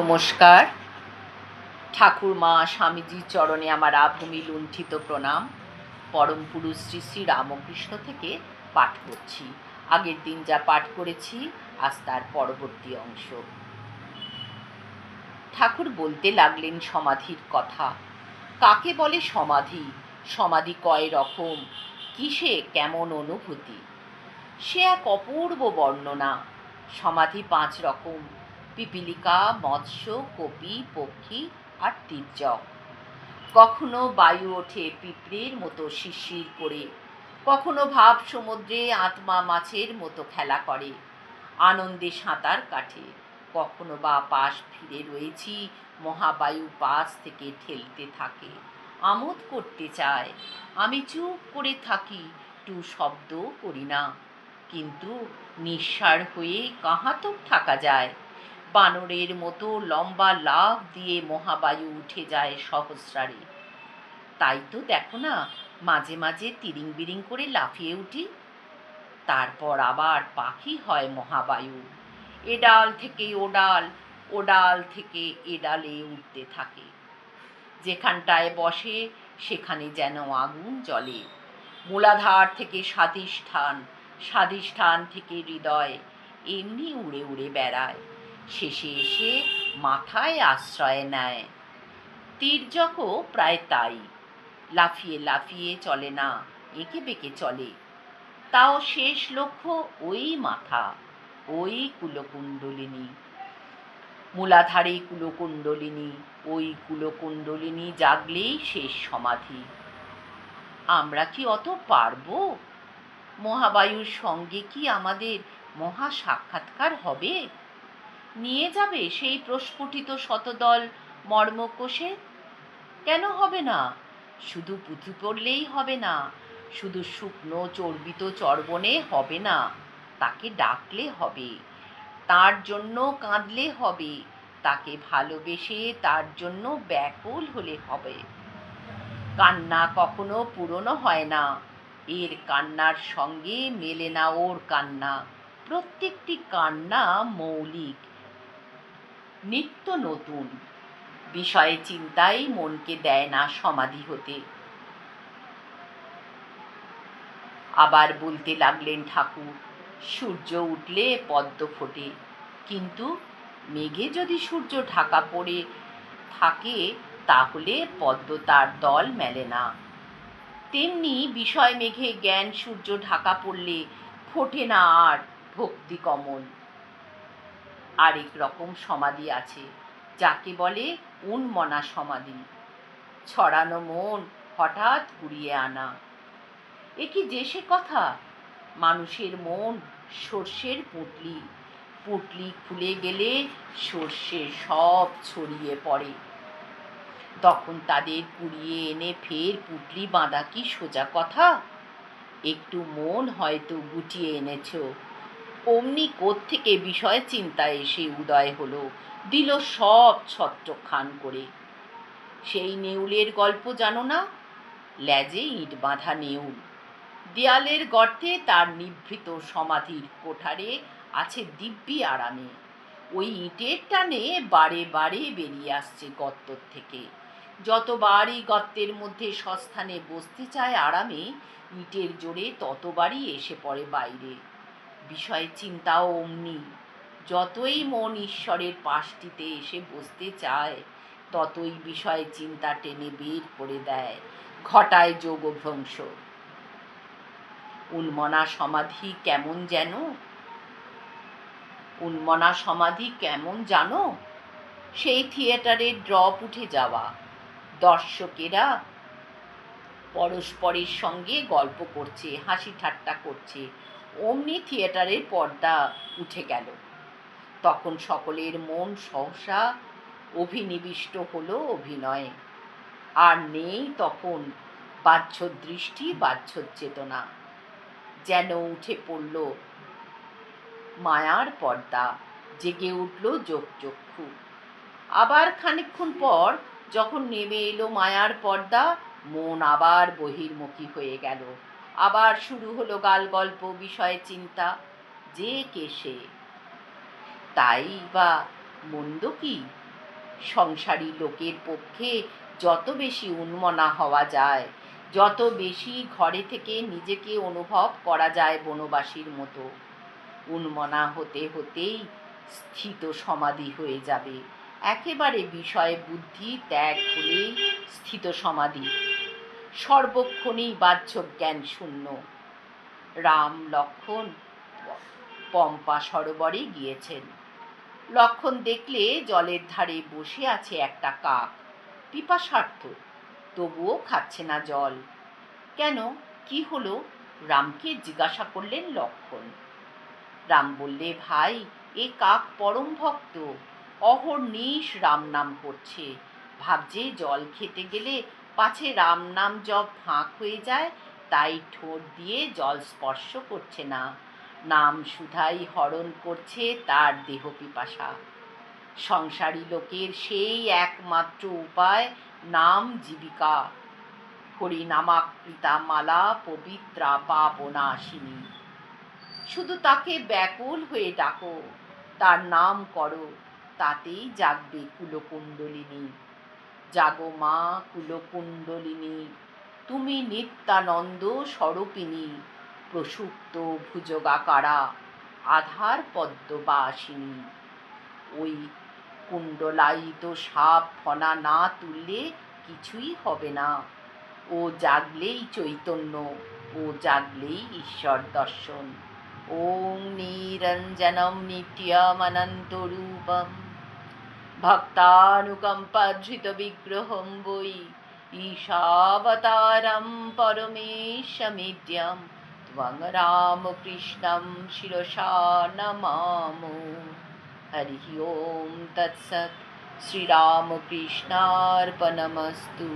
নমস্কার। ঠাকুরমা স্বামীজির চরণে আমার আভূমি লুণ্ঠিত প্রণাম। পরম পুরুষ শ্রী শ্রী রামকৃষ্ণ থেকে পাঠ করছি। আগের দিন যা পাঠ করেছি আজ তার পরবর্তী অংশ। ঠাকুর বলতে লাগলেন সমাধির কথা। কাকে বলে সমাধি? সমাধি কয় রকম? কিসে কেমন অনুভূতি? সে এক অপূর্ব বর্ণনা। সমাধি 5 রকম: পিপীলিকা, মৎস্য, কপি, পক্ষী আর তীর্যক। কখনো বায়ু ওঠে পিঁপড়ের মতো শিরশির করে, কখনো ভাব সমুদ্রে আত্মা মাছের মতো খেলা করে, আনন্দে সাঁতার কাটে। কখনো বা পাশ ফিরে রয়েছি, মহাবায়ু পাশ থেকে ঠেলতে থাকে, আমোদ করতে চায়। আমি চুপ করে থাকি, টু শব্দ করি না। কিন্তু নিঃসার হয়ে কাহাতক থাকা যায়? বানরের মতো লম্বা লাফ দিয়ে মহাবায়ু উঠে যায় সহস্রারে। তাই তো দেখো না, মাঝে মাঝে তিরিং বিরিং করে লাফিয়ে উঠি। তারপর আবার পাখি হয় মহাবায়ু, এ ডাল থেকে ও ডাল, ও ডাল থেকে এ ডালে উঠতে থাকে। যেখানটায় বসে সেখানে যেন আগুন জ্বলে। মূলাধার থেকে স্বাধিষ্ঠান, স্বাধিষ্ঠান থেকে হৃদয়, এমনি উড়ে উড়ে বেড়ায়, শেষে এসে মাথায় আশ্রয় নেয়। তীর্যকও প্রায় তাই। লাফিয়ে লাফিয়ে চলে না, এঁকে বেঁকে চলে। তাও শেষ লক্ষ্য ওই মাথা, ওই কুলকুণ্ডলিনী। মূলাধারে কুলকুণ্ডলিনী, ওই কুলকুণ্ডলিনী জাগলেই শেষ সমাধি। আমরা কি অত পারব? মহাবায়ুর সঙ্গে কি আমাদের মহা সাক্ষাৎকার হবে? নিয়ে যাবে সেই প্রস্ফুটিত শতদল মর্মকোষে? কেন হবে না? শুধু পুঁথি পড়লেই হবে না, শুধু শুকনো চর্বিত চর্বণে হবে না। তাকে ডাকলে হবে, তার জন্য কাঁদলে হবে, তাকে ভালোবেসে তার জন্য ব্যাকুল হলে হবে। কান্না কখনো পুরনো হয় না, এর কান্নার সঙ্গে মেলে না ওর কান্না। প্রত্যেকটি কান্না মৌলিক, নিত্য নতুন। বিষয়ে চিন্তাই মনকে দেয় না সমাধি হতে। আবার বলতে লাগলেন ঠাকুর, সূর্য উঠলে পদ্ম ফোটে, কিন্তু মেঘে যদি সূর্য ঢাকা পড়ে থাকে তাহলে পদ্ম তার দল মেলে না। তেমনি বিষয় মেঘে জ্ঞান সূর্য ঢাকা পড়লে ফোটে না আর ভক্তি কমল। আরেক রকম সমাধি আছে, যাকে বলে উন্মনা সমাধি। ছড়ানো মন হঠাৎ কুড়িয়ে আনা। এ কি যে সে কথা? মানুষের মন সর্ষের পুঁটলি, পুঁটলি খুলে গেলে সর্ষে সব ছড়িয়ে পড়ে। তখন তাদের কুড়িয়ে এনে ফের পুঁটলি বাঁধা কি সোজা কথা? একটু মন হয়তো গুটিয়ে এনেছ, অমনি কোত্থেকে বিষয় চিন্তা এসে উদয় হলো, দিল সব ছত্রখান করে। সেই নেউলের গল্প জানো না? ল্যাজে ইট বাঁধা নেউল, দেয়ালের গর্তে তার নিভৃত সমাধির কোঠারে আছে দিব্যি আরামে। ওই ইটের টানে বারে বারে বেরিয়ে আসছে গর্তর থেকে। যতবারই গর্তের মধ্যে সস্থানে বসতে চায় আরামে, ইটের জোরে ততবারই এসে পড়ে বাইরে। বিষয় চিন্তাও অমনি। যতই মন ঈশ্বরের পাশটিতে এসে বসতে চায়, ততই বিষয় চিন্তা টেনে বের করে দেয়, ঘটায় যোগভ্রংশ। উন্মনা সমাধি কেমন যেন? উন্মনা সমাধি কেমন জানো? সেই থিয়েটারের ড্রপ উঠে যাওয়া, দর্শকেরা পরস্পরের সঙ্গে গল্প করছে, হাসি ঠাট্টা করছে, অমনি থিয়েটারের পর্দা উঠে গেল। তখন সকলের মন সহসা অভিনিবিষ্ট হলো অভিনয়ে। আর নেই তখন বাহ্য দৃষ্টি, বাহ্য চেতনা। যেন উঠে পড়ল মায়ার পর্দা, জেগে উঠল যোগচক্ষু। আবার খানিকক্ষণ পর যখন নেমে এলো মায়ার পর্দা, মন আবার বহির্মুখী হয়ে গেল। আবার শুরু হলো গাল গল্প, বিষয়ে চিন্তা। যে কে সে? তাই বা মন্দ কি? সংসারী লোকের পক্ষে যত বেশি উন্মনা হওয়া যায়, যত বেশি ঘরে থেকে নিজেকে অনুভব করা যায় বনবাসীর মতো, উন্মনা হতে হতেই স্থিত সমাধি হয়ে যাবে। একেবারে বিষয়ে বুদ্ধি ত্যাগ হলেই স্থিত সমাধি, সর্বক্ষণেই বাহ্য জ্ঞান শূন্য। রাম লক্ষ্মণ পম্পা সরোবরে গিয়েছেন। লক্ষ্মণ দেখলে জলের ধারে বসে আছে একটা কাক, পিপাসার্থ, তবুও খাচ্ছে না জল। কেন, কি হলো? রামকে জিজ্ঞাসা করলেন লক্ষ্মণ। রাম বললে, ভাই, এ কাক পরম ভক্ত, অহর্নিশ রাম নাম করছে, ভাবছে জল খেতে গেলে পাছে রাম নাম জপ ফাঁক হয়ে যায়, তাই ঠোঁট দিয়ে জল স্পর্শ করছে না, নাম সুধাই হরণ করছে তার দেহ পিপাসা। সংসারী লোকের সেই একমাত্র উপায় নাম জীবিকা, হরিনামাকৃতা মালা পবিত্রা পাপনাশিনী। শুধু তাকে ব্যাকুল হয়ে ডাকো, তার নাম করো, তাতেই জাগবে কুলকুণ্ডলিনী। জাগো মা কুলকুণ্ডলিনী, তুমি নিত্যানন্দ স্বরূপিণী, প্রসুপ্ত ভুজগাকারা আধার পদ্মবাসিনী। ওই কুণ্ডলায়িত সাপ ফনা না তুললে কিছুই হবে না। ও জাগলেই চৈতন্য, ও জাগলেই ঈশ্বর দর্শন। ওং নিরঞ্জনম নিত্যমনন্তরূপম ভক্তানুকম্পাধৃত বিগ্রহম বৈ ঈশাবতারম পরমেশমিদ্যম ত্বং রামকৃষ্ণম শিরসা নমামো। হরি ওম তৎসৎ। শ্রীরামকৃষ্ণার্পণমস্তু।